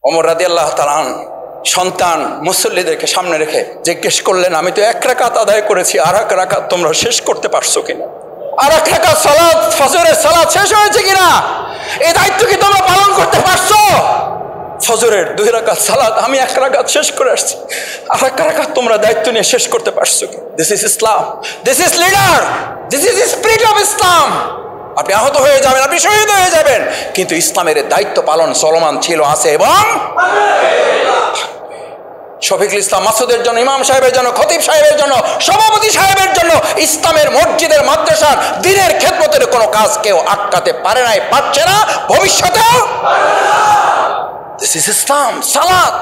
ওমর রাদিয়াল্লাহু তাআলা সন্তান মুসল্লিদেরকে সামনে রেখে জিজ্ঞেস করলেন, আমি তো 1 রাকাত আদায় করেছি, আর 1 রাকাত তোমরা শেষ করতে পারছো কিনা? আর 1 রাকাত সালাত, ফজরের সালাত শেষ হয়েছে কিনা? এই দায়িত্ব কি তোমরা পালন করতে পারছো? ফজরের 2 রাকাত সালাত আমি 1 রাকাত শেষ করে আসছি, আর 1 রাকাত তোমরা দায়িত্ব নিয়ে শেষ করতে পারছো কি? This is Islam, this is leader, this is spirit of Islam. আপনি আহত হয়ে যাবেন, আপনি শহীদ হয়ে যাবেন, কিন্তু ইসলামের দায়িত্ব পালন চলমান ছিল, আছে এবং শফিকুল ইসলাম মাসুদের জন্য, ইমাম সাহেবের জন্য, খতিব সাহেবের জন্য, সভাপতি সাহেবের জন্য ইসলামের মসজিদের মাদ্রাসার দ্বীনের খেদমতের কোনো কাজ কেউ আটকাতে পারে নাই, পারছে না, ভবিষ্যতেও। দিস ইজ ইসলাম। সালাত,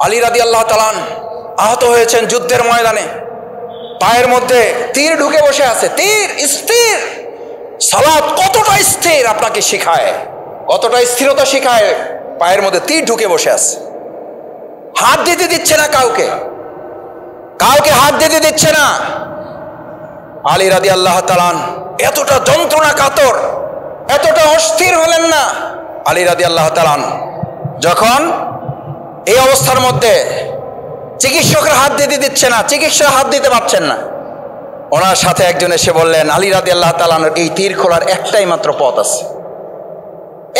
আলী রাদিয়াল্লাহু তাআলা আহত হয়েছেন যুদ্ধের ময়দানে, পায়ের মধ্যে তীর ঢুকে বসে আছে, তীর স্থির। সালাত কতটা স্থির আপনাকে শিখায়, কতটা স্থিরতা শিখায়। পায়ের মধ্যে তীর ঢুকে বসে আছে, হাত দিতে দিচ্ছে না কাউকে, কাউকে হাত দিতে দিচ্ছে না। আলী রাদিয়াল্লাহু তাআলা এতটা যন্ত্রণা কাতর, এতটা অস্থির হলেন না। আলী রাদিয়াল্লাহু তাআলা যখন এই অবস্থার মধ্যে চিকিৎসকরা হাত দিতে দিচ্ছে না, চিকিৎসা হাত দিতে পারছেন না, ওনার সাথে একজন এসে বললেন, আলী রাদিয়াল্লাহু তাআলা এই তীর খোলার একটাই মাত্র পথ আছে,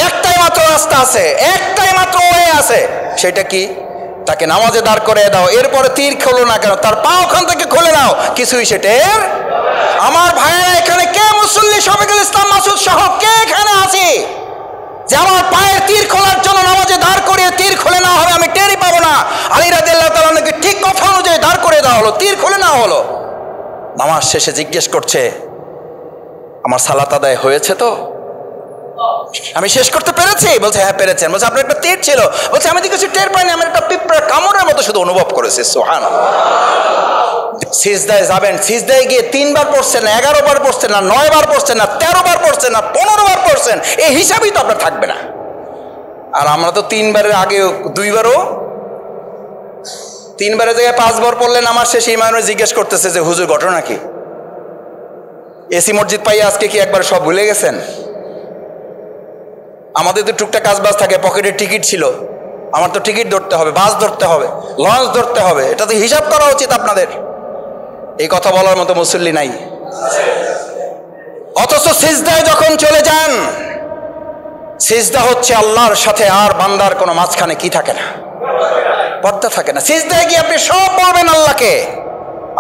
একটাই মাত্র রাস্তা আছে, একটাই মাত্র ওয়ে আছে। সেটা কি? তাকে নামাজে দাঁড় করে দাও, এরপরে তীর খোলো না কেন, তার পা ওখান থেকে খুলে নাও, কিছুই সেটের। আমার ভাইয়েরা, এখানে কে মুসল্লি শফিকুল ইসলাম মাসুদ সহ কে এখানে আছি যে আমার পায়ের তীর খোলার জন্য নামাজে দাঁড় করিয়ে তীর খুলে না হবে আমি টেরই পাবো না? আলী রাদিয়াল্লাহু তাআলাকে ঠিক কথা অনুযায়ী দাঁড় করে দেওয়া হলো, তীর খুলে না হলো। নামাজ শেষে জিজ্ঞেস করছে, আমার সালাত আদায় হয়েছে তো? আমি শেষ করতে পেরেছি? বলছে হ্যাঁ পেরেছেন। বলছে আপনার একটা তীর ছিল? বলছে আমি তো কিছু টের পাইনি, আমার একটা পিঁপড়ার কামড়ের মতো শুধু অনুভব করেছে। সুবহানাল্লাহ। সিজদায় যাবেন, সিজদায় গিয়ে 3 বার পড়ছেন না, 11 বার পড়ছেন না, 9 বার পড়ছেন না, 13 বার পড়ছেন না, 15 বার পড়ছেন, এই হিসাবই তো আপনার থাকবে না। আর আমরা তো 3 বারের আগে 2 বারও, 3 বারের জায়গায় 5 বার পড়লেন। আমার শেষে ইমাম জিজ্ঞেস করতেছে যে হুজুর ঘটনা কি? এসি মসজিদ পাইয়া আজকে কি একবার সব ভুলে গেছেন? আমাদের তো টুকটাক কাজবাজ থাকে, পকেটের টিকিট ছিল, আমার তো টিকিট ধরতে হবে, বাস ধরতে হবে, লঞ্চ ধরতে হবে, এটা তো হিসাব করা উচিত আপনাদের। এই কথা বলার মতো মুসল্লি নাই। অথচ সিজদায় যখন চলে যান, সিজদা হচ্ছে আল্লাহর সাথে আর বান্দার কোনো মাঝখানে কি থাকে না, পর্দা থাকে না। সিজদায় গিয়ে আপনি সব বলবেন আল্লাহকে,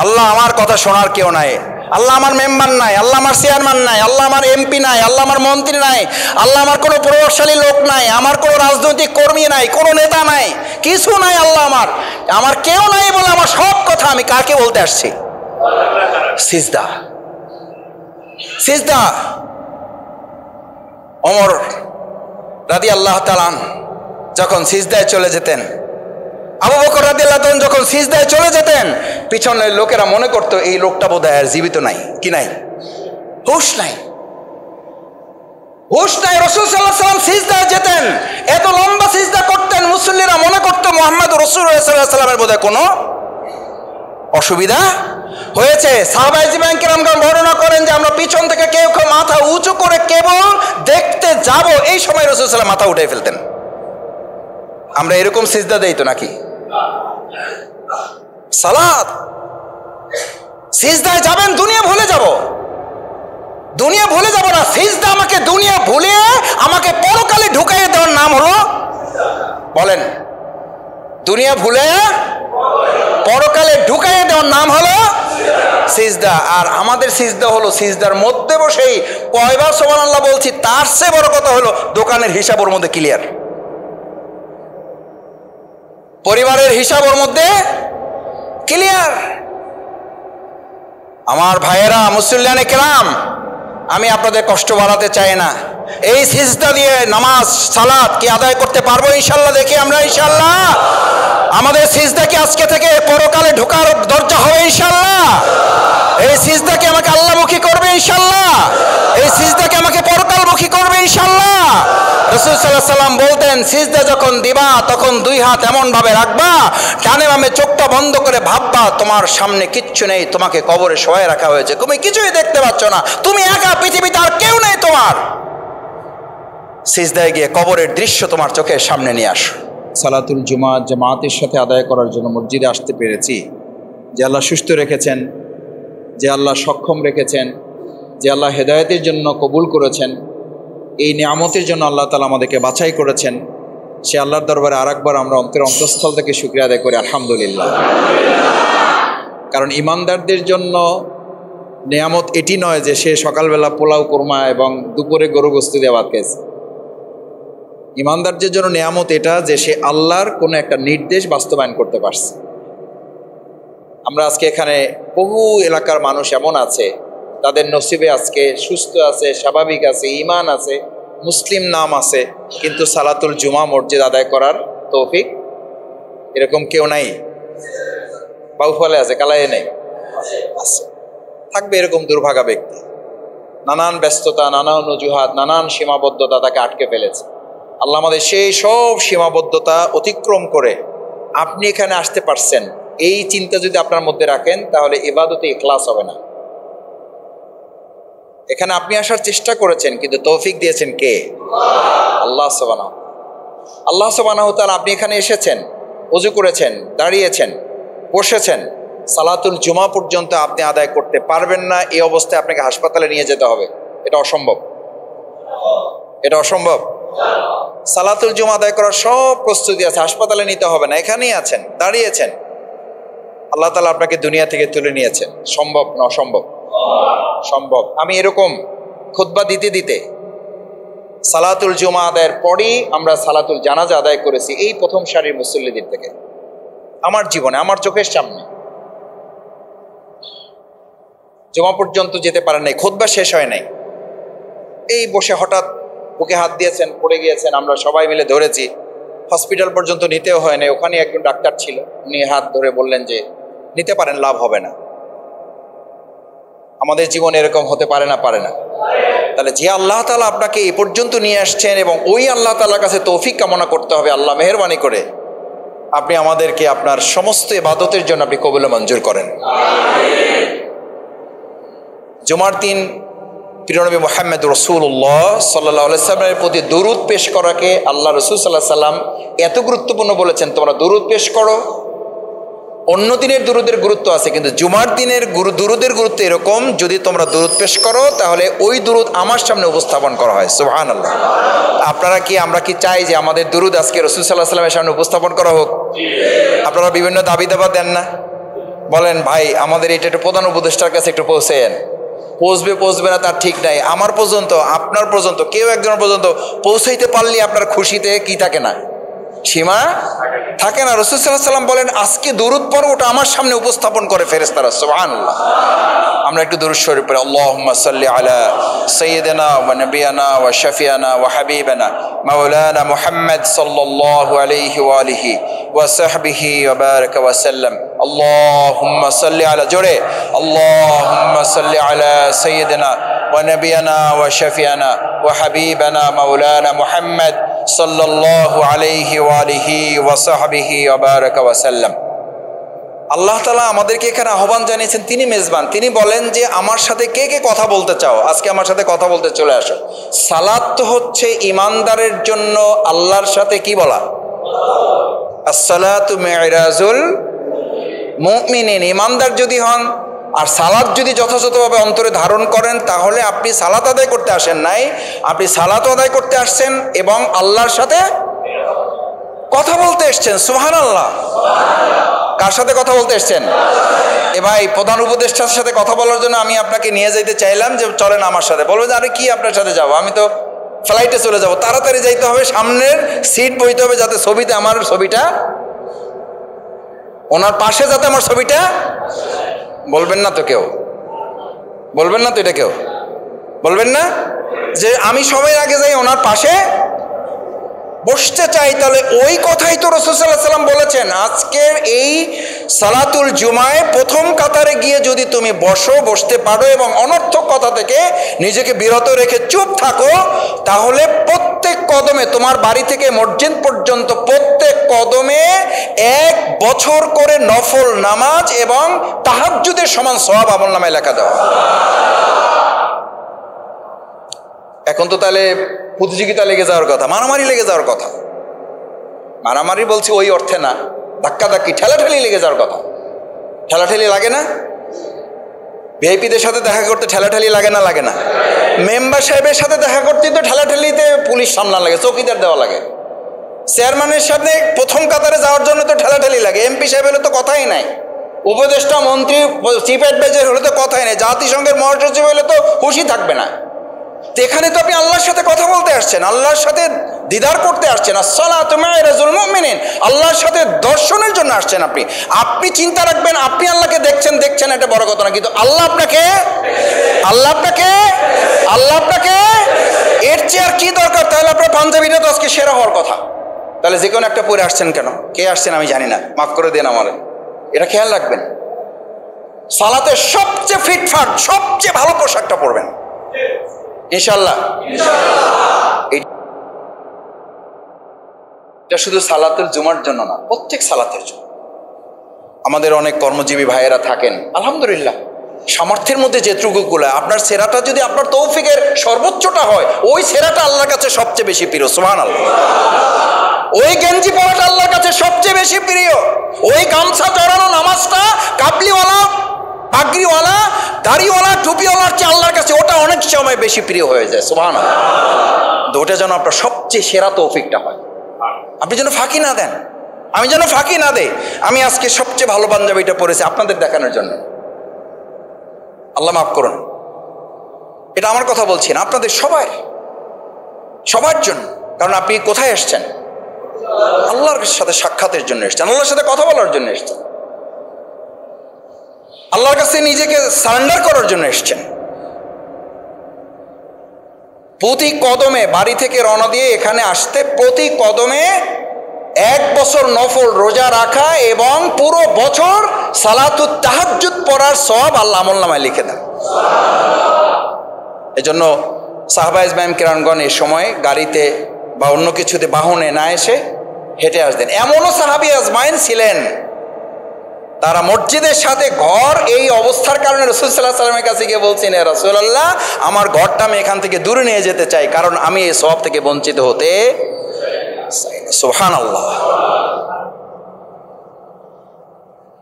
আল্লাহ আমার কথা শোনার কেউ নাই, আল্লাহ আমার মেম্বার নাই, আল্লাহ আমার চেয়ারম্যান নাই, আল্লাহ আমার এমপি নাই, আল্লাহ আমার মন্ত্রী নাই, আল্লাহ আমার কোনো প্রভাবশালী লোক নাই, আমার কোনো রাজনৈতিক কর্মী নাই, কোনো নেতা নাই, কিছু নাই, আল্লাহ আমার কেউ নাই বলে আমার সব কথা আমি কাকে বলতে আসছি? সিজদা। সিজদা। ওমর রাদিয়াল্লাহু তাআলা যখন সিজদায় চলে যেতেন, আবু বকর রাদিয়াল্লাহু তাআলা যখন সিজদায় চলে যেতেন, পিছনের লোকেরা মনে করতো এই লোকটা বোধহয় আর জীবিত নাই, কি নাই, হুশ নাই, হুশ নাই। রাসূল সাল্লাল্লাহু আলাইহি ওয়াসাল্লাম সিজদায় যেতেন, এত লম্বা সিজদা করতেন, মুসল্লিরা মনে করতো মুহাম্মদ রাসূলুল্লাহ সাল্লাল্লাহু আলাইহি ওয়াসাল্লামের বোধহয় কোনো অসুবিধা হয়েছে। সাহাবায়ে কিরামগণ বর্ণনা করেন যে আমরা পিছন থেকে কেউ কেউ মাথা উঁচু করে কেবল দেখতে যাব, এই সময় রাসূল সাল্লাল্লাহু আলাইহি ওয়াসাল্লাম মাথা উঠে ফেলতেন। আমরা এরকম সিজদা দেই তো নাকি? সালাত, সিজদায় যাবেন, দুনিয়া ভুলে যাব, দুনিয়া ভুলে যাব না। সিজদা আমাকে দুনিয়া ভুলিয়ে আমাকে পরকালে ঢুকাইয়ে দেওয়ার নাম হলো, বলেন, দুনিয়া ভুলে পরকালে ঢুকাইয়ে দেওয়ার নাম হলো সিজদা। আর আমাদের সিজদা হলো সিজদার মধ্যে বসেই কয়বার সুবহানাল্লাহ বলছি, তার চেয়ে বড় কথা হলো দোকানের হিসাব ওর মধ্যে ক্লিয়ার, পরিবারের হিসাব ওর মধ্যে ক্লিয়ার। আমার ভাইয়েরা, মুসল্লিয়ানে কেরাম, আমি আপনাদের কষ্ট বাড়াতে চাই না। এই সিজদা দিয়ে নামাজ সালাত কি আদায় করতে পারবো ইনশাল্লাহ? দেখি আমরা ইনশাল্লাহ আমাদের সিজদা কি আজকে থেকে পরকালে ঢোকার দরজা হবে ইনশাল্লাহ? এই সিজদা কি আমাকে আল্লাহমুখী করবে ইনশাল্লাহ? এই সিজদা কি আমাকে পরকালমুখী করবে ইনশাল্লাহ? রাসূল সাল্লাল্লাহু আলাইহি ওয়াসাল্লাম বলতেন, সিজদা যখন দিবা তখন 2 হাত এমন ভাবে রাখবা, ডানে বামে চোখটা বন্ধ করে ভাববা তোমার সামনে কিচ্ছু নেই, তোমাকে কবরে শোয়ায় রাখা হয়েছে, তুমি কিছুই দেখতে পাচ্ছ না, তুমি একা, পৃথিবীতে আর কেউ নেই তোমার। সিজদায় গিয়ে কবরের দৃশ্য তোমার চোখের সামনে নিয়ে আসো। সালাতুল জুমা জামাতের সাথে আদায় করার জন্য মসজিদে আসতে পেরেছি। যে আল্লাহ সুস্থ রেখেছেন, যে আল্লাহ সক্ষম রেখেছেন, যে আল্লাহ হেদায়েতের জন্য কবুল করেছেন, এই নিয়ামতের জন্য আল্লাহ তাআলা আমাদেরকে বাছাই করেছেন, সে আল্লাহর দরবারে আরেকবার আমরা অন্তঃস্থল থেকে শুকরিয়া আদায় করি আলহামদুলিল্লাহ। কারণ ইমানদারদের জন্য নিয়ামত এটি নয় যে সে সকালবেলা পোলাও কোরমা এবং দুপুরে গরু গোশত দিয়ে ভাত খেয়েছে। ইমানদারদের জন্য নিয়ামত এটা যে সে আল্লাহর কোনো একটা নির্দেশ বাস্তবায়ন করতে পারছে। আমরা আজকে এখানে বহু এলাকার মানুষ এমন আছে, তাদের নসিবে আজকে সুস্থ আছে, স্বাভাবিক আছে, ঈমান আছে, মুসলিম নাম আছে, কিন্তু সালাতুল জুমা মসজিদ আদায় করার তৌফিক এরকম কেউ নাই। বাউফলে আছে, কালায়ে নেই, আছে, থাকবে এরকম দুর্ভাগা ব্যক্তি। নানান ব্যস্ততা, নানান অজুহাত, নানান সীমাবদ্ধতা তাকে আটকে ফেলেছে। আল্লাহ আমাদের সেই সব সীমাবদ্ধতা অতিক্রম করে আপনি এখানে আসতে পারছেন, এই চিন্তা যদি আপনার মধ্যে রাখেন তাহলে ইবাদতে ইখলাস হবে না। এখানে আপনি আসার চেষ্টা করেছেন, কিন্তু তৌফিক দিয়েছেন কে? আল্লাহ সুবহানাহু। আল্লাহ সুবহানাহু ওয়া তাআলা, আপনি এখানে এসেছেন, ওযু করেছেন, দাঁড়িয়েছেন, বসেছেন, সালাতুল জুমা পর্যন্ত আপনি আদায় করতে পারবেন না। এই অবস্থায় আপনাকে হাসপাতালে নিয়ে যেতে হবে, এটা অসম্ভব, এটা অসম্ভব। সালাতুল জুমা আদায় করার সব প্রস্তুতি আছে, হাসপাতালে নিতে হবে না, এখানেই আছেন, দাঁড়িয়েছেন, আল্লাহ তাআলা আপনাকে দুনিয়া থেকে তুলে নিয়েছেন। সম্ভব না অসম্ভব? সম্ভব। আমি এরকম খুতবা দিতে দিতে সালাতুল জুমা আদায়ের পরই আমরা সালাতুল জানাজা আদায় করেছি এই প্রথম সারির মুসল্লিদের থেকে। আমার জীবনে, আমার চোখের সামনে জুমা পর্যন্ত যেতে পারেন নাই, খুতবা শেষ হয় নাই, এই বসে হঠাৎ বুকে হাত দিয়েছেন, পড়ে গিয়েছেন, আমরা সবাই মিলে ধরেছি, হসপিটাল পর্যন্ত নিতেও হয় নাই। ওখানে একজন ডাক্তার ছিল, উনি হাত ধরে বললেন যে নিতে পারেন, লাভ হবে না। আমাদের জীবনে এরকম হতে পারে না? পারে না। তাহলে যে আল্লাহ তাআলা আপনাকে এই পর্যন্ত নিয়ে আসছেন এবং ওই আল্লাহ তাআলার কাছে তৌফিক কামনা করতে হবে, আল্লাহ মেহেরবানি করে আপনি আমাদেরকে আপনার সমস্ত ইবাদতের জন্য আপনি কবুল মঞ্জুর করেন। জুমার দিন প্রিয়নবী মুহাম্মদ রাসূলুল্লাহ সাল্লাল্লাহু আলাইহি ওয়াসাল্লামের প্রতি দুরূদ পেশ করাকে আল্লাহ রাসূল সাল্লাল্লাহু আলাইহি ওয়াসাল্লাম এত গুরুত্বপূর্ণ বলেছেন, তোমরা দুরূদ পেশ করো। অন্য দিনের দুরুদের গুরুত্ব আছে, কিন্তু জুমার দিনের দুরুদের গুরুত্ব এরকম, যদি তোমরা দুরুদ পেশ করো তাহলে ওই দুরুদ আমার সামনে উপস্থাপন করা হয়। সুবহানাল্লাহ। আপনারা কি, আমরা কি চাই যে আমাদের দুরুদ আজকে রাসূল সাল্লাল্লাহু আলাইহি ওয়াসাল্লামের সামনে উপস্থাপন করা হোক? আপনারা বিভিন্ন দাবি দাবা দেন না? বলেন ভাই আমাদের এটা একটু প্রধান উপদেষ্টার কাছে একটু পৌঁছেন। পৌঁছবে না তার ঠিক নাই, আমার পর্যন্ত, আপনার পর্যন্ত, কেউ একজন পর্যন্ত পৌঁছাইতে পারলে আপনার খুশিতে কি থাকে না, সীমা থাকে না। রাসূল সাল্লাল্লাহু আলাইহি ওয়াসাল্লাম বলেন আজকে দুরূদ পড়ো, ওটা আমার সামনে উপস্থাপন করে ফেরেশতারা। সুবহানাল্লাহ। আমরা একটু দুরূদ শরীফ পড়ি। আল্লাহুম্মা সাল্লি আলা সাইয়্যিদিনা ওয়া নাবিয়ানা ওয়া শাফিয়ানা ওয়া হাবিবানা মাওলানা মুহাম্মদ সাল্লাল্লাহু আলাইহি ওয়া আলিহি ওয়া সাহবিহি ওয়া বারাকা ওয়া সাল্লাম। আল্লাহুম্মা সাল্লি আলা, জোরে, আল্লাহুম্মা সাল্লি আলা সাইয়্যিদিনা ওয়া নাবিয়ানা ওয়া শাফিয়ানা ওয়া হাবিবানা মাওলানা মুহাম্মদ সাল্লাল্লাহু আলাইহি ওয়া আলিহি ওয়া সাহবিহি ওয়া বারাকা ওয়া সাল্লাম। আল্লাহ তাআলা আমাদেরকে এখানে আহ্বান জানিয়েছেন, তিনি মেজবান। তিনি বলেন যে আমার সাথে কে কে কথা বলতে চাও, আজকে আমার সাথে কথা বলতে চলে আসো। সালাত তো হচ্ছে ইমানদারের জন্য আল্লাহর সাথে কি বলা, আসসালাতু মিরাজুল মুমিনিন। ইমানদার যদি হন আর সালাত যদি যথাযথভাবে অন্তরে ধারণ করেন, তাহলে আপনি সালাত আদায় করতে আসেন নাই, আপনি সালাত আদায় করতে আসছেন এবং আল্লাহর সাথে কথা বলতে এসছেন। সুবহানাল্লাহ। কার সাথে কথা বলতে এসছেন? এ ভাই, প্রধান উপদেষ্টার সাথে কথা বলার জন্য আমি আপনাকে নিয়ে যেতে চাইলাম যে চলেন আমার সাথে, বলবে যে আরে কি আপনার সাথে যাবো, আমি তো ফ্লাইটে চলে যাব, তাড়াতাড়ি যাইতে হবে, সামনের সিট বইতে হবে যাতে ছবিতে আমার ছবিটা, ওনার পাশে যাতে আমার ছবিটা। বলবেন না তো কেউ, বলবেন না তো, এটা কেউ বলবেন না যে আমি সবাই আগে যাই ওনার পাশে বসতে চাই। তাহলে ওই কথাই তো রাসূল সাল্লাল্লাহু আলাইহি ওয়াসাল্লাম বলেছেন, আজকের এই সালাতুল জুমায় প্রথম কাতারে গিয়ে যদি তুমি বসতে পারো এবং অনর্থক কথা থেকে নিজেকে বিরত রেখে চুপ থাকো, তাহলে প্রত্যেক কদমে, তোমার বাড়ি থেকে মসজিদ পর্যন্ত প্রত্যেক কদমে 1 বছর করে নফল নামাজ এবং তাহাজ্জুদের সমান সওয়াব আমলনামায় লেখা দেওয়া। এখন তো তাহলে প্রতিযোগিতা লেগে যাওয়ার কথা, মারামারি লেগে যাওয়ার কথা। মারামারি বলছি ওই অর্থে না, ধাক্কাধাক্কি ঠেলাঠেলি লেগে যাওয়ার কথা। ঠেলাঠেলি লাগে না? ভিআইপিদের সাথে দেখা করতে ঠেলাঠেলি লাগে না? লাগে না? মেম্বার সাহেবের সাথে দেখা করতে তো ঠেলাঠেলিতে পুলিশ সামলা লাগে, চৌকিদার দেওয়া লাগে। চেয়ারম্যানের সাথে প্রথম কাতারে যাওয়ার জন্য তো ঠেলাঠেলি লাগে। এমপি সাহেব হলে তো কথাই নাই, উপদেষ্টা মন্ত্রী চিফ অ্যাডভাইজার হলে তো কথাই নেই, জাতিসংঘের মহাসচিব হলে তো হুঁশই থাকবে না। তো এখানে তো আপনি আল্লাহর সাথে কথা বলতে আসছেন, আল্লাহর সাথে দিদার করতে আসছেন, আসসালাতু মা'আ মুমিনিন, আল্লাহর সাথে দর্শনের জন্য আসছেন। আপনি চিন্তা রাখবেন আপনি আল্লাহকে দেখছেন এটা বড় কথা না, কিন্তু আল্লাহ আপনাকে এর চেয়ে আর কি দরকার? তাহলে আপনার পাঞ্জাবিটা তো আজকে সেরা হওয়ার কথা, তাহলে যে কোনো একটা পরে আসছেন কেন? কে আসছেন আমি জানি না, মাফ করে দেন আমার, এটা খেয়াল রাখবেন। সালাতের সবচেয়ে ফিটফাট সবচেয়ে ভালো পোশাকটা পরবেন ইনশাআল্লাহ। এটা শুধু সালাতুল জুমার জন্য না, প্রত্যেক সালাতের জন্য। আমাদের অনেক কর্মজীবী ভাইয়েরা থাকেন, আলহামদুলিল্লাহ সামর্থ্যের মধ্যে যেটুকুগুলো, আপনার সেরাটা যদি আপনার তৌফিকের সর্বোচ্চটা হয়, ওই সেরাটা আল্লাহর কাছে সবচেয়ে বেশি প্রিয়। সুবহানাল্লাহ। ওই গেঞ্জি পরাটা আল্লাহর কাছে সবচেয়ে বেশি প্রিয়। ওই গামছা চড়ানো নামাজটা কাবলিওয়ালা, পাগড়িওয়ালা, দাড়িওয়ালা, টুপিওয়ালার চেয়ে আল্লাহর কাছে ওটা অনেক সময় বেশি প্রিয় হয়ে যায়। সুবহানাল্লাহ। ওটা যেন আপনার সবচেয়ে সেরা তৌফিকটা হয়, আপনি যেন ফাঁকি না দেন, আমি যেন ফাঁকি না দেই। আমি আজকে সবচেয়ে ভালো পাঞ্জাবিটা পরেছি আপনাদের দেখানোর জন্য, আল্লাহ মাফ করুন। এটা আমার কথা বলছি না, আপনাদের সবার জন্য। কারণ আপনি কোথায় এসছেন? আল্লাহর সাথে সাক্ষাতের জন্য এসছেন, আল্লাহর সাথে কথা বলার জন্য এসছেন, আল্লাহর কাছে নিজেকে সারেন্ডার করার জন্য এসছেন। প্রতি কদমে বাড়ি থেকে রওনা দিয়ে এখানে আসতে প্রতি কদমে 1 বছর নফল রোজা রাখা এবং পুরো বছর সালাতুত তাহাজ্জুদ পড়ার সওয়াব আল্লাহ আমলনামায় লিখে দেন। এজন্য সাহাবায়ে কিরামগণ এই সময় গাড়িতে বা অন্য কিছুতে বাহনে না এসে হেঁটে আসতেন। এমনও সাহাবী আজমাইন ছিলেন তারা মসজিদের সাথে ঘর, এই অবস্থার কারণে রাসূল সাল্লাল্লাহু আলাইহি ওয়াসাল্লামের কাছে গিয়ে বলছেন, হে রাসূলুল্লাহ আমার ঘরটা আমি এখান থেকে দূরে নিয়ে যেতে চাই, কারণ আমি এই সওয়াব থেকে বঞ্চিত হতে চাই না। সুবহানাল্লাহ।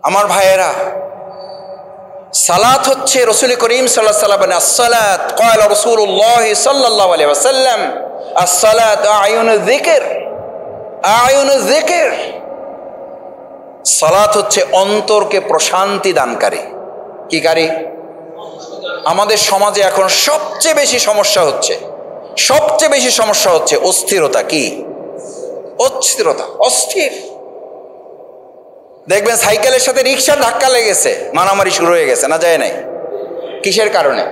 আমার ভাইয়েরা, সালাত হচ্ছে রাসূল করিম সাল্লাল্লাহু আলাইহি ওয়াসাল্লাম as-সালাত ক্বালা রাসূলুল্লাহ সাল্লাল্লাহু আলাইহি ওয়াসাল্লাম as-সালাত আয়ুনুয যিকর। সালাত হচ্ছে অন্তরকে প্রশান্তি দানকারী। কি কারি? আমাদের সমাজে এখন সবচেয়ে বেশি সমস্যা হচ্ছে অস্থিরতা। কি অস্থিরতা? অস্থির। দেখবেন সাইকেলের সাথে রিক্সার ধাক্কা লেগেছে, মারামারি শুরু হয়ে গেছে, না যায় নাই? কিসের কারণে?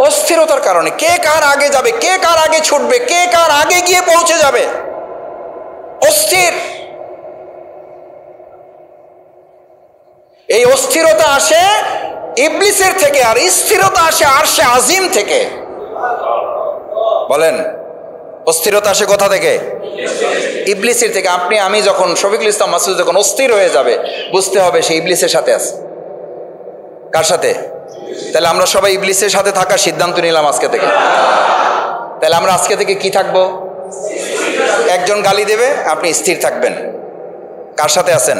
অস্থিরতার কারণে। কে কার আগে যাবে, কে কার আগে ছুটবে, কে কার আগে গিয়ে পৌঁছে যাবে, অস্থির। এই অস্থিরতা আসে ইবলিসের থেকে, আর স্থিরতা আসে আরশে আজিম থেকে। বলেন, অস্থিরতা আসে কোথা থেকে? ইবলিসের থেকে। আমি যখন শফিকুল ইসলাম মাসুদ যখন অস্থির হয়ে যাবে, বুঝতে হবে সে ইবলিসের সাথে আছে। কার সাথে? তাহলে আমরা সবাই ইবলিসের সাথে থাকার সিদ্ধান্ত নিলাম আজকে থেকে। তাহলে আমরা আজকে থেকে কি থাকবো? একজন গালি দেবে, আপনি স্থির থাকবেন। কার সাথে আছেন?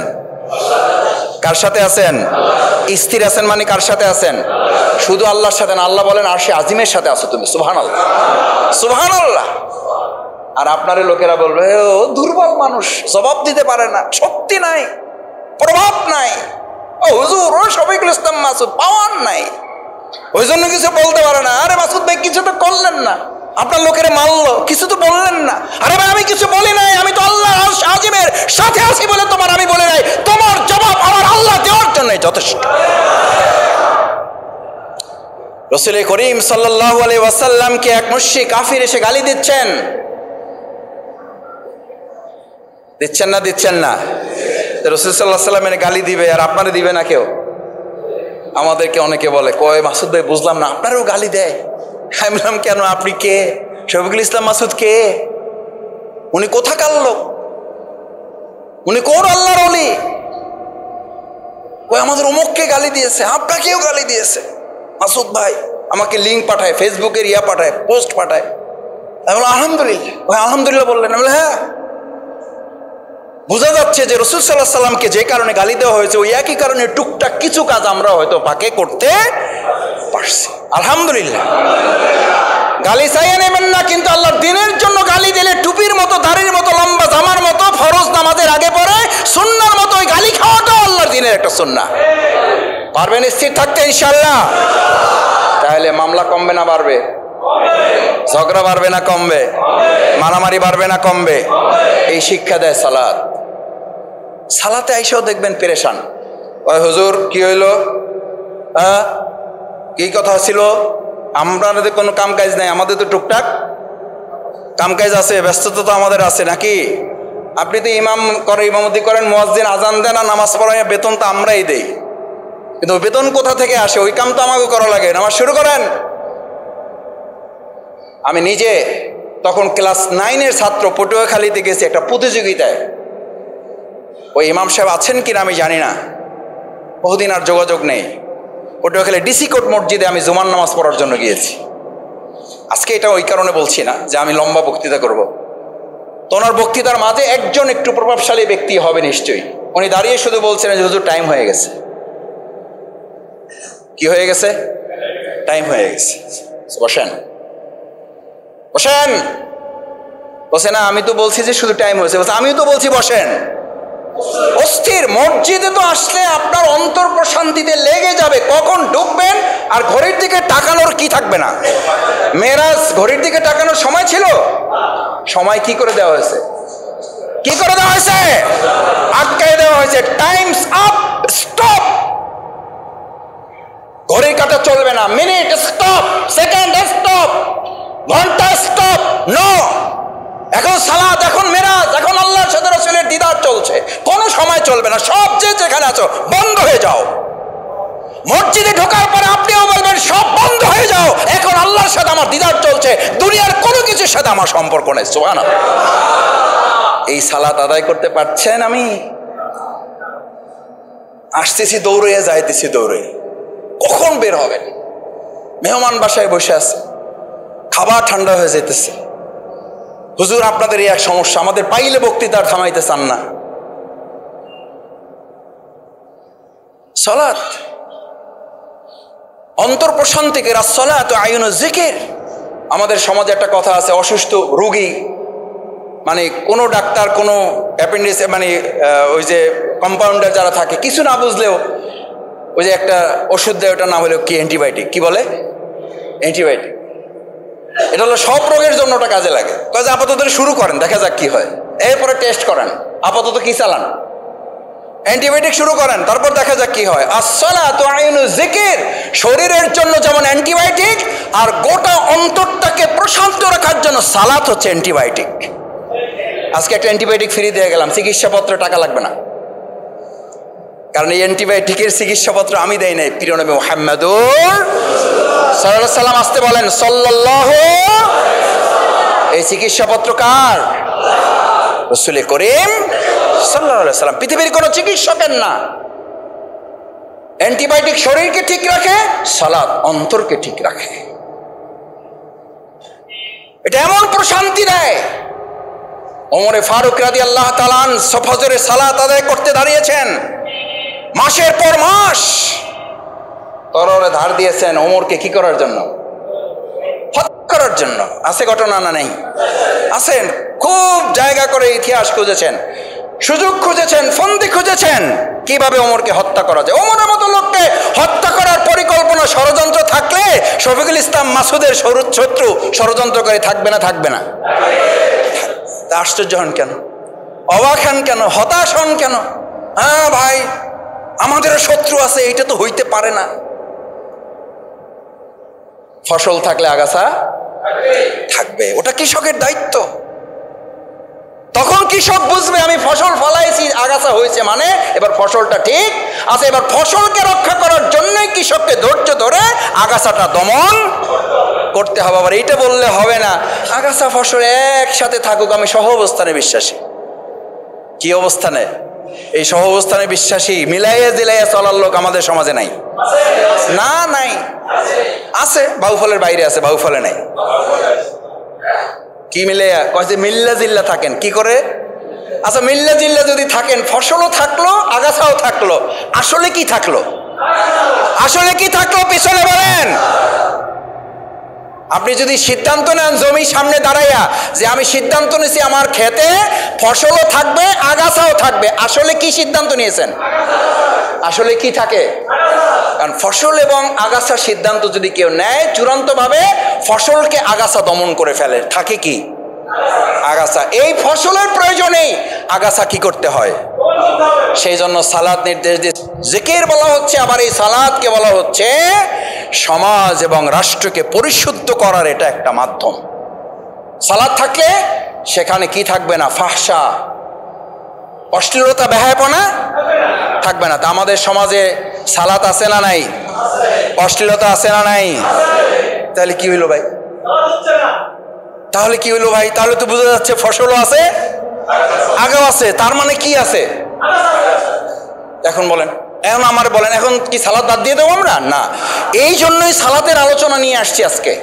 কার সাথে আছেন? স্থির আছেন মানে কার সাথে আছেন? শুধু আল্লাহর সাথে না। আল্লাহ বলেন আরশে আজিমের সাথে আছো তুমি। সুবহানাল্লাহ, সুবহানাল্লাহ। আর আপনার লোকেরা বলবে ও দুর্বল মানুষ, জবাব দিতে পারে না, শক্তি নাই, প্রভাব নাই, ও হুজুর ও শফিকুল ইসলাম মাসুদ পাওয়ার নাই, ওই জন্য কিছু বলতে পারে না। আরে মাসুদ ভাই কিছু তো করলেন না, আপনার লোকেরা মারলো, কিছু তো বললেন না। আরে ভাই আমি কিছু বলি নাই, আমি তো আল্লাহ আরশ আজিমের সাথে আছি বলে তোমার আমি বলি নাই। তোমার জবাব আমার আল্লাহ দেওয়ার জন্য যথেষ্ট। রাসূল করিম সাল্লাল্লাহু আলাইহি ওয়াসাল্লামকে এক মুশরিক কাফির এসে গালি দিচ্ছেন না? রাসূল সাল্লাল্লাহু আলাইহি ওয়াসাল্লামের গালি দিবে আর আপনারে দিবে না কেউ? আমাদেরকে অনেকে বলে, কয় মাসুদ ভাই বুঝলাম না, আপনারও গালি দেয়। আমি বললাম কেন? আপনি কে? শফিকুল ইসলাম মাসুদ কে? উনি কোথাকার লোক? উনি কোন আল্লাহর ওলি? কয় আমাদের অমুককে গালি দিয়েছে, আপনাকেও গালি দিয়েছে। মাসুদ ভাই আমাকে লিঙ্ক পাঠায়, ফেসবুকের পাঠায়, পোস্ট পাঠায়। আমি বললাম আলহামদুলিল্লাহ। ভাই আলহামদুলিল্লাহ বললেন? আমি বললাম হ্যাঁ। বোঝা যাচ্ছে যে রাসূল সাল্লাল্লাহু আলাইহি সাল্লামকে যে কারণে গালি দেওয়া হয়েছে ওই একই কারণে টুকটাক কিছু কাজ আমরা হয়তো পাকে করতে পারছি। আলহামদুলিল্লাহ। গালি চাইয়ে নেবেন না, কিন্তু আল্লাহর দ্বীনের জন্য গালি দিলে টুপির মতো, দাড়ির মতো, লম্বা জামার মতো, ফরজ নামাজের আগে পরে সুন্নাহর মতো ওই গালি খাওয়াটাও আল্লাহর দ্বীনের একটা সুন্নাহ। পারবেন স্থির থাকতে ইনশাআল্লাহ? তাহলে মামলা কমবে না বাড়বে? ঝগড়া বাড়বে না কমবে? মারামারি বাড়বে না কমবে? এই শিক্ষা দেয় সালাত। সালাতে আইসাও দেখবেন পেরেশান, ওই হুজুর কি হইলো, কি কথা ছিল, আমাদের কোনো কাম কাজ নাই, আমাদের তো টুকটাক কাম কাজ আছে, ব্যস্ততা তো আমাদের আছে নাকি? আপনি তো ইমামতি করেন, মুয়াজ্জিন আজান দেন আর নামাজ পড়ায়, বেতন তো আমরাই দেই, কিন্তু বেতন কোথা থেকে আসে? ওই কাম তো আমাকে করা লাগে, নামাজ শুরু করেন। আমি নিজে তখন ক্লাস 9-এর ছাত্র, পটুয়াখালীতে গেছি একটা প্রতিযোগিতায়। ওই ইমাম সাহেব আছেন কিনা আমি জানি না, বহুদিন আর যোগাযোগ নেই। পটুয়াখালী ডিসি কোর্ট মসজিদে আমি জুমার নামাজ পড়ার জন্য গিয়েছি। আজকে এটা ওই কারণে বলছি না যে আমি লম্বা বক্তৃতা করব। তো ওনার বক্তৃতার মাঝে একজন একটু প্রভাবশালী ব্যক্তি হবে নিশ্চয়ই, উনি দাঁড়িয়ে শুধু বলছিলেন যে হুজুর টাইম হয়ে গেছে। কি হয়ে গেছে? টাইম হয়ে গেছে, বসেন বসেন। বসে না, আমি তো বলছি যে শুধু টাইম হয়েছে। বলছে আমিও তো বলছি বসেন। অস্থির। মসজিদে তো আসলে আপনার অন্তর প্রশান্তিতে লেগে যাবে, কখন ঢুকবেন আর ঘড়ির দিকে তাকানোর কি থাকবে না। মেরাজ ঘড়ির দিকে তাকানোর সময় ছিল? সময় কি করে দেওয়া হয়েছে? কি করে দেওয়া হয়েছে? আটকায় দেওয়া হয়েছে। Times up, stop. ঘড়ির কাঁটা চলবে না, মিনিট স্টপ, সেকেন্ড স্টপ, ঘন্টা স্টপ, নো। এখন সালাত, এখন মেরাজ, এখন আল্লাহর সাথে রাসূলের দিদার চলছে, কোনো সময় চলবে না। সব যে যেখানে আছো বন্ধ হয়ে যাও। মসজিদে ঢোকার পরে আপনিও বলবেন সব বন্ধ হয়ে যাও, এখন আল্লাহর সাথে আমার দিদার চলছে, দুনিয়ার কোনো কিছুর সাথে আমার সম্পর্ক নেই। সুবহানাল্লাহ। এই সালাত আদায় করতে পারছেন? আমি আসতেছি দৌড়ে, যাইতেছি দৌড়ে, কখন বের হবেন? মেহমান বাসায় বসে আছে, খাবার ঠান্ডা হয়ে যেতেছে। হুজুর আপনাদের এই এক সমস্যা, আমাদের পাইলে বক্তৃতা থামাইতে চান না। সালাত অন্তর প্রশান্তিকে, আসসালাতু আইনুজ যিকির। আমাদের সমাজে একটা কথা আছে, অসুস্থ রোগী মানে কোনো ডাক্তার, কোনো অ্যাপেন্ডিক্স মানে ওই যে কম্পাউন্ডার যারা থাকে, কিছু না বুঝলেও ওই যে একটা ওষুধ দেয়, ওটার নাম হলো কি, অ্যান্টিবায়োটিক। কি বলে? অ্যান্টিবায়োটিক। এটা হলো সব রোগের জন্য ওটা কাজে লাগে। কাজে আপাতত শুরু করেন, দেখা যাক কি হয়, এরপরে টেস্ট করেন। আপাতত কি চালান? অ্যান্টিবায়োটিক শুরু করেন, তারপর দেখা যাক কি হয়। আসসালাতু আইনুজ যিকির, শরীরের জন্য যেমন অ্যান্টিবায়োটিক, আর গোটা অন্তরটাকে প্রশান্ত রাখার জন্য সালাত হচ্ছে অ্যান্টিবায়োটিক। আজকে একটা অ্যান্টিবায়োটিক ফ্রি দিয়ে গেলাম, চিকিৎসাপত্রে টাকা লাগবে না, কারণ এই অ্যান্টিবায়োটিকের চিকিৎসাপত্র আমি দেই নাই, প্রিয় নবী মুহাম্মদুর সাল্লাল্লাহু আলাইহি সাল্লাম আসতে বলেন সাল্লাল্লাহু। এই চিকিৎসাপত্র কার? রাসূল করিম সাল্লাল্লাহু আলাইহি সাল্লাম, পৃথিবীর কোনো চিকিৎসকের না। অ্যান্টিবায়োটিক শরীরকে ঠিক রাখে, সালাত অন্তরকে ঠিক রাখে। এটা এমন প্রশান্তি দেয়। ওমরে ফারুক রাদিয়াল্লাহু তাআলা আনহু ফজরের সালাত আদায় করতে দাঁড়িয়েছেন, মাসের পর মাস তরবারে ধার দিয়েছেন ওমরকে কি করার জন্য? হত্যা করার জন্য। আছে ঘটনা না নেই? আছেন। খুব জায়গা করে ইতিহাস খুঁজেছেন, সুযোগ খুঁজেছেন, ফন্দি খুঁজেছেন, কিভাবে ওমরকে হত্যা করা যায়। ওমরের মতো লোককে হত্যা করার পরিকল্পনা, ষড়যন্ত্র থাকলে শফিকুল ইসলাম মাসুদের শত্রু ষড়যন্ত্র করে থাকবে না? থাকবে না? আশ্চর্য হন কেন? অবাক হন কেন? হতাশ হন কেন? হ্যাঁ ভাই, আমাদেরও শত্রু আছে, এইটা তো হইতে পারে না। ফসল থাকলে আগাছা থাকবে, ওটা কৃষকের দায়িত্ব। তখন কৃষক বুঝবে আমি ফসল ফলাইছি, আগাছা হয়েছে, মানে এবার ফসলটা ঠিক আছে। এবার ফসলকে রক্ষা করার জন্যই কৃষককে ধৈর্য ধরে আগাছাটা দমন করতে হবে। আবার এইটা বললে হবে না আগাছা ফসল একসাথে থাকুক, আমি সহ অবস্থানে বিশ্বাসী। কি অবস্থানে? এই সহ অবস্থানে বিশ্বাসী, মিলাইয়া দিলাইয়া চলার লোক আমাদের সমাজে নাই। না, নাই। আছে, বাউফলের বাইরে আছে, বাউফলে নাই। কি মিলাইয়া? কয় যে মিল্লা জিল্লা থাকেন, কি করে? আচ্ছা মিল্লা জিল্লা যদি থাকেন, ফসলও থাকলো আগাছাও থাকলো, আসলে কি থাকলো? আসলে কি থাকলো পিছনে বলেন? আপনি যদি সিদ্ধান্ত নেন জমির সামনে দাঁড়াইয়া যে আমি সিদ্ধান্ত নিয়েছি আমার খেতে ফসলও থাকবে আগাছাও থাকবে, আসলে কি সিদ্ধান্ত নিয়েছেন? আসলে কি থাকে? কারণ ফসল এবং আগাছার সিদ্ধান্ত যদি কেউ নেয় চূড়ান্তভাবে ফসলকে আগাছা দমন করে ফেলে, থাকে কি? আগাছা। এই ফসলের প্রয়োজনেই আগাছা কি করতে হয়? সেই জন্য সালাত নির্দেশ দিয়ে জিকির বলা হচ্ছে, আবার এই সালাতকে বলা হচ্ছে সমাজ এবং রাষ্ট্রকে পরিশুদ্ধ করার এটা একটা মাধ্যম। সালাত থাকলে সেখানে কি থাকবে না? ফাহশা, অশ্লীলতা, বেহায়াপনা থাকবে না। তা আমাদের সমাজে সালাত আছে না নাই? অশ্লীলতা আছে না নাই? তাহলে কি হইলো ভাই? তাহলে কি হইলো ভাই? তাহলে তো বোঝা যাচ্ছে ফসলও আছে আগাও আছে, তার মানে কি আছে? এখন বলেন, এখন আমার বলেন, এখন কি সালাত বাদ দিয়ে দেবো আমরা? না, এই জন্যই সালাতের আলোচনা নিয়ে আসছি আজকে,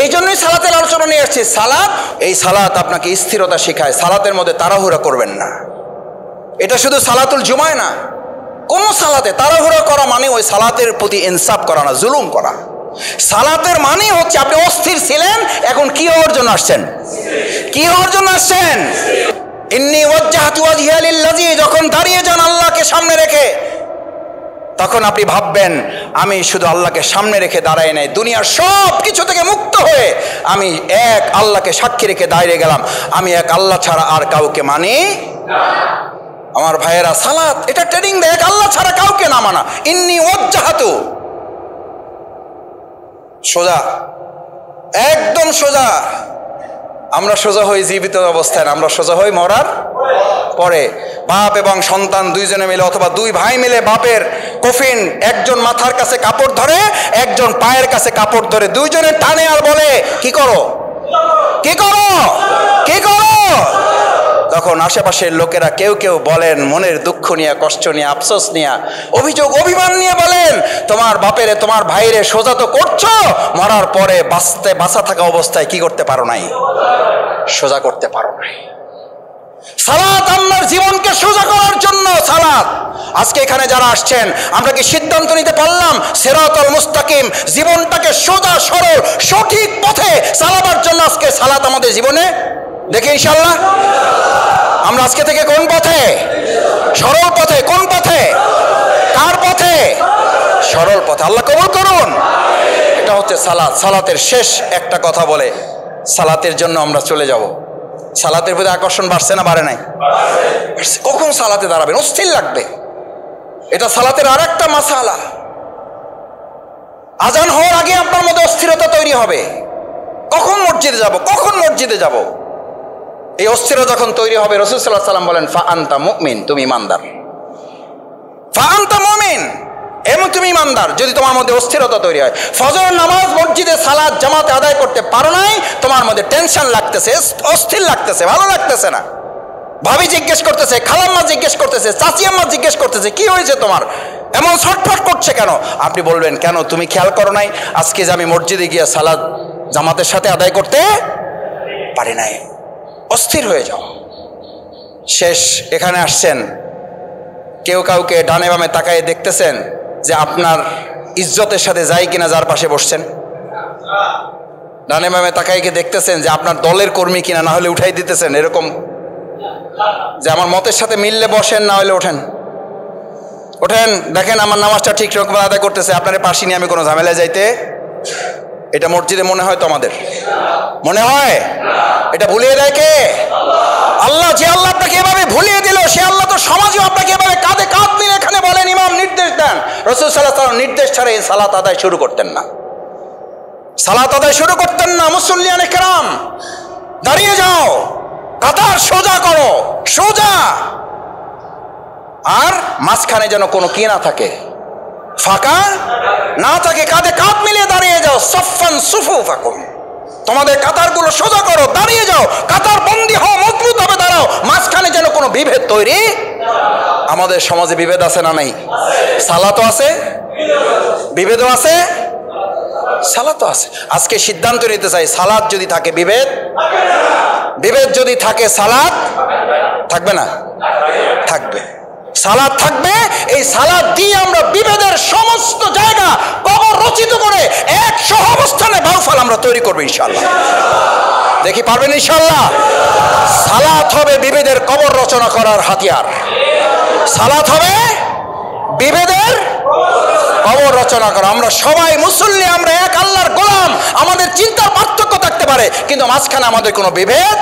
এই জন্যই সালাতের আলোচনা নিয়ে আসছি। সালাত, এই সালাত আপনাকে স্থিরতা শেখায়, সালাতের মধ্যে তাড়াহুড়া করবেন না। এটা শুধু সালাতুল জুমায় না, কোন সালাতে তাড়াহুড়া করা মানে ওই সালাতের প্রতি ইনসাফ করা না, জুলুম করা। সালাতের মানে হচ্ছে আপনি অস্থির ছিলেন, এখন কি হওয়ার জন্য আসছেন? কি হওয়ার জন্য আসছেন? ইন্নী ওয়াজ্জাহতু ওয়াজহিয়া লিল্লাযী, যখন দাঁড়িয়ে যান আল্লাহকে সামনে রেখে, তখন আপনি ভাববেন আমি শুধু আল্লাহকে সামনে রেখে দাঁড়াই নাই, দুনিয়ার সব কিছু থেকে মুক্ত হয়ে আমি এক আল্লাহকে সাক্ষী রেখে দাঁড়িয়ে গেলাম, আমি এক আল্লাহ ছাড়া আর কাউকে মানি না। আমার ভাইয়েরা, সালাত এটা ট্রেনিং দেয় এক আল্লাহ ছাড়া কাউকে না মানা। ইন্নী ওয়াজ্জাহতু, সোজা, একদম সোজা। আমরা সোজা হই জীবিত অবস্থায় না, আমরা সোজা হই মরার পরে। বাপ এবং সন্তান দুইজনে মিলে অথবা দুই ভাই মিলে বাপের কফিন, একজন মাথার কাছে কাপড় ধরে একজন পায়ের কাছে কাপড় ধরে, দুইজনে টানে আর বলে কি করো, কি করো, কি করো। তখন আশেপাশের লোকেরা কেউ কেউ বলেন মনের দুঃখ নিয়ে, কষ্ট নিয়ে, আফসোস নিয়ে, অভিযোগ অভিমান নিয়ে বলেন তোমার বাপেরে তোমার ভাইরে সোজা তো করছো, মরার পরে বাঁচা থাকা অবস্থায় কি করতে পারো নাই? সোজা করতে পারো নাই। সালাত আপনার জীবনকে সোজা করার জন্য। সালাত, আজকে এখানে যারা আসছেন আমরা কি সিদ্ধান্ত নিতে পারলাম সিরাতুল মুস্তাকিম, জীবনটাকে সোজা সরল সঠিক পথে চালাবার জন্য আজকে সালাত আমাদের জীবনে দেখে ইনশাআল্লাহ আমরা আজকে থেকে কোন পথে? সরল পথে। কোন পথে? কার পথে? সরল পথে। আল্লাহ কবুল করুন। এটা হচ্ছে সালাত। সালাতের শেষ একটা কথা বলে সালাতের জন্য আমরা চলে যাব। সালাতের প্রতি আকর্ষণ বাড়ছে না বাড়ে নাই? কখন সালাতে দাঁড়াবেন? অস্থির লাগবে। এটা সালাতের আর একটা মাসালা। আজান হওয়ার আগে আপনার মধ্যে অস্থিরতা তৈরি হবে, কখন মসজিদে যাব, কখন মসজিদে যাব। এই অস্থিরতা যখন তৈরি হবে, রাসূল সাল্লাল্লাহু আলাইহি ওয়াসাল্লাম বলেন ফা আনতা মুমিন, তুমি ইমানদার। ফা আনতা মুমিন, এবং তুমি ইমানদার। যদি তোমার মধ্যে অস্থিরতা তৈরি হয়, ফজর নামাজ মসজিদে সালাত জামাতে আদায় করতে পারো নাই, তোমার মধ্যে টেনশন লাগতেছে, অস্থির লাগতেছে, ভালো লাগতেছে না, ভাবি জিজ্ঞেস করতেছে, খালাম্মা জিজ্ঞেস করতেছে, চাচি আম্মা জিজ্ঞেস করতেছে কি হয়েছে তোমার, এমন ছটফট করছে কেন? আপনি বলবেন কেন তুমি খেয়াল করো নাই আজকে যে আমি মসজিদে গিয়ে সালাত জামাতের সাথে আদায় করতে পারি নাই। অস্থির হয়ে যাও। শেষ এখানে আসছেন, কেউ কাউকে ডানে বামে তাকায় দেখতেছেন যে আপনার ইজ্জতের সাথে যায় কিনা যার পাশে বসছেন। ডানে বামে তাকায় গিয়ে দেখতেছেন যে আপনার দলের কর্মী কিনা, না হলে উঠাই দিতেছেন এরকম, যে আমার মতের সাথে মিললে বসেন, না হলে ওঠেন। ওঠেন, দেখেন আমার নামাজটা ঠিক রকম আদায় করতেছে, আপনার পাশে নিয়ে আমি কোনো ঝামেলায় যাইতে। এটা মসজিদে মনে হয় তো আমাদের মনে হয়? এটা ভুলিয়ে দেয় কে? আল্লাহ। যে আল্লাহ আপনাকে এভাবে ভুলিয়ে দিল, সে আল্লাহ তো সমাজেও আপনাকে এভাবে কাঁধে কাঁধ মিলে এখানে বলেন, ইমাম নির্দেশ দেন, রাসূল সাল্লাল্লাহু আলাইহি ওয়াসাল্লাম নির্দেশ ছাড়া এই সালাত আদায় শুরু করতেন না। সালাত আদায় শুরু করতেন না। মুসল্লিয়ানে কেরাম দাঁড়িয়ে যাও, কাতার সোজা করো, সোজা, আর মাঝখানে যেন কোনো কি না থাকে, ফাঁকা না থাকে, কাঁধে কাঁধ মিলিয়ে দাঁড়িয়ে যাও। সফান সুফুফাকুম, তোমাদের কাতারগুলো সোজা করো, দাঁড়িয়ে যাও, কাতার বন্দি হও, মজবুত ভাবে দাঁড়াও, মাঝখানে যেন কোনো বিভেদ তৈরি। আমাদের সমাজে বিভেদ আছে না নাই? সালাতও আছে, বিভেদও আছে, সালাতও আছে। আজকে সিদ্ধান্ত নিতে চাই, সালাত যদি থাকে বিভেদ, বিভেদ যদি থাকে সালাত থাকবে না? থাকবে। সালাত থাকবে। এই সালাত দিয়ে আমরা বিভেদের সমস্ত জায়গা কবর রচিত করে এক সহাবস্থানে বাউফল আমরা তৈরি করবো ইনশাআল্লাহ। দেখি পারবেন ইনশাআল্লাহ? সালাত হবে বিভেদের কবর রচনা করার হাতিয়ার। সালাত হবে বিভেদের কবর রচনা করা। আমরা সবাই মুসল্লি, আমরা এক আল্লাহর গোলাম। আমাদের চিন্তার পার্থক্য থাকতে পারে, কিন্তু মাঝখানে আমাদের কোনো বিভেদ।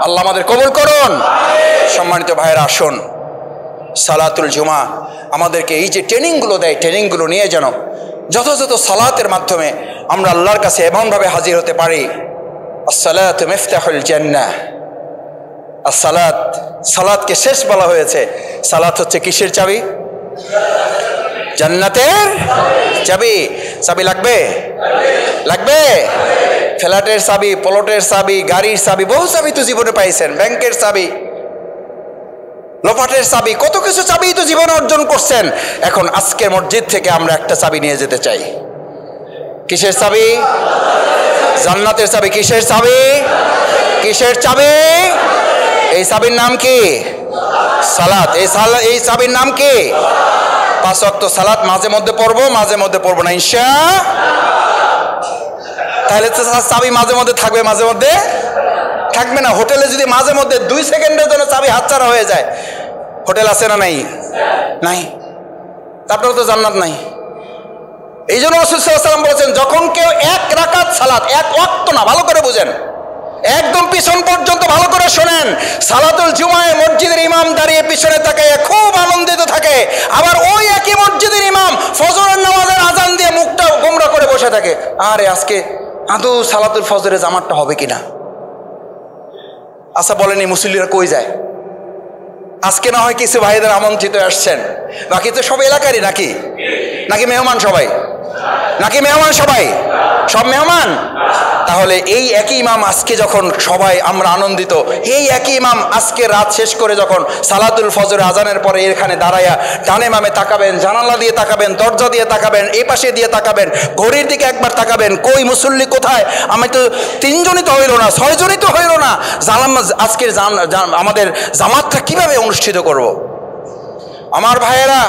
আল্লাহ আমাদের কবুল করুন। সম্মানিত ভাইয়েরা, আসুন সালাতুল জুমা আমাদেরকে এই যে ট্রেনিংগুলো দেয়, ট্রেনিংগুলো নিয়ে যেন যথাযথ সালাতের মাধ্যমে আমরা আল্লাহর কাছে এমনভাবে হাজির হতে পারি। আসসালাতু মিফতাহুল জান্নাহ। আসসালাত, সালাতকে শেষ বলা হয়েছে। সালাত হচ্ছে কিসের চাবি? জান্নাতের চাবি। চাবি লাগবে? লাগবে। ফ্ল্যাটের চাবি, প্লটের চাবি, গাড়ির চাবি, বহু চাবি তো জীবনে পাইছেন। ব্যাংকের চাবি, লোপাটের চাবি, কত কিছু চাবি তো জীবনে অর্জন করছেন। এখন আজকের মসজিদ থেকে আমরা একটা চাবি নিয়ে যেতে চাই। কিসের চাবি? জান্নাতের চাবি। কিসের চাবি? কিসের চাবি? এই চাবির নাম কি? সালাত। এই চাবির নাম কি? 5 ওয়াক্ত সালাত মাঝে মধ্যে পড়বো, মাঝে মধ্যে পড়বো না ইনশাআল্লাহ। তাহলে তো চাবি মাঝে মধ্যে থাকবে, মাঝে মধ্যে থাকবে না। হোটেলে যদি মাঝে মধ্যে 2 সেকেন্ডের জন্য চাবি হাতছাড়া হয়ে যায়, হোটেল আছে না? নাই, নাই। তারপরে তো জান্নাত নাই। এই জন্য রাসূল সাল্লাল্লাহু আলাইহি ওয়াসাল্লাম বলেছেন, যখন কেউ 1 রাকাত সালাত, 1 ওয়াক্ত না, ভালো করে বুঝেন, একদম পিছন পর্যন্ত ভালো করে শোনেন। সালাতুল জুমায় মসজিদের ইমাম দাঁড়িয়ে পিছনে তাকায় খুব আনন্দিত থাকে, আবার ওই একই মসজিদের ইমাম ফজরের নামাজের আজান দিয়ে মুখটা গোমরা করে বসে থাকে। আরে আজকে আদৌ সালাতুল ফজরের জামাতটা হবে কিনা? আচ্ছা বলেন, এই মুসল্লিরা কই যায়? আজকে না হয় কিছু ভাইদের আমন্ত্রিত আসছেন, বাকি তো সব এলাকারই নাকি? নাকি মেহমান সবাই? নাকি মেহমান সবাই? সব মেহমান। তাহলে এই একই ইমাম আজকে যখন সবাই আমরা আনন্দিত, এই একই ইমাম আজকে রাত শেষ করে যখন সালাতুল ফজর আজানের পরে এখানে দাঁড়াইয়া ডানে বামে তাকাবেন, জানালা দিয়ে তাকাবেন, দরজা দিয়ে তাকাবেন, এই পাশে দিয়ে তাকাবেন, ঘড়ির দিকে একবার তাকাবেন, কই মুসল্লি কোথায়? আমি তো 3 জনই তো হইল না, 6 জনই তো হইল না, আজকের আমাদের জামাতটা কিভাবে অনুষ্ঠিত করব? আমার ভাইয়েরা,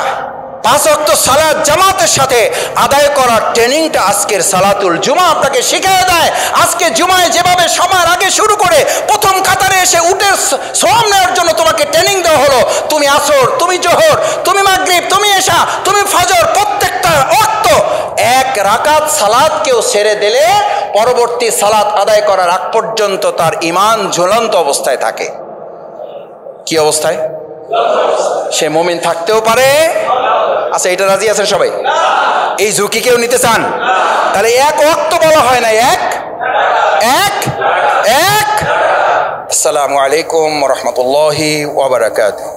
5 ওয়াক্ত সালাত জামাতের সাথে আদায় করার ট্রেনিংটা আজকের সালাতুল জুমা আপনাকে শিখিয়ে দেয়। আজকে জুমায় যেভাবে সময়ের আগে শুরু করে প্রথম কাতারে এসে উটের সওয়াব নেওয়ার জন্য তোমাকে ট্রেনিং দেওয়া হলো, তুমি আসর, তুমি জোহর, তুমি মাগরিব, তুমি এশা, তুমি ফজর, প্রত্যেকটা ওয়াক্ত 1 রাকাত সালাত কেউ ছেড়ে দিলে পরবর্তী সালাত আদায় করার আগ পর্যন্ত তার ঈমান ঝুলন্ত অবস্থায় থাকে। কি অবস্থায়? সে মুমিন থাকতেও পারে। আচ্ছা, এটা রাজি আছেন সবাই? এই ঝুঁকি কেউ নিতে চান? তাহলে 1 ওয়াক্ত বলা হয় না, এক। আসসালামু আলাইকুম ওয়া রাহমাতুল্লাহি ওয়া বারাকাতুহু।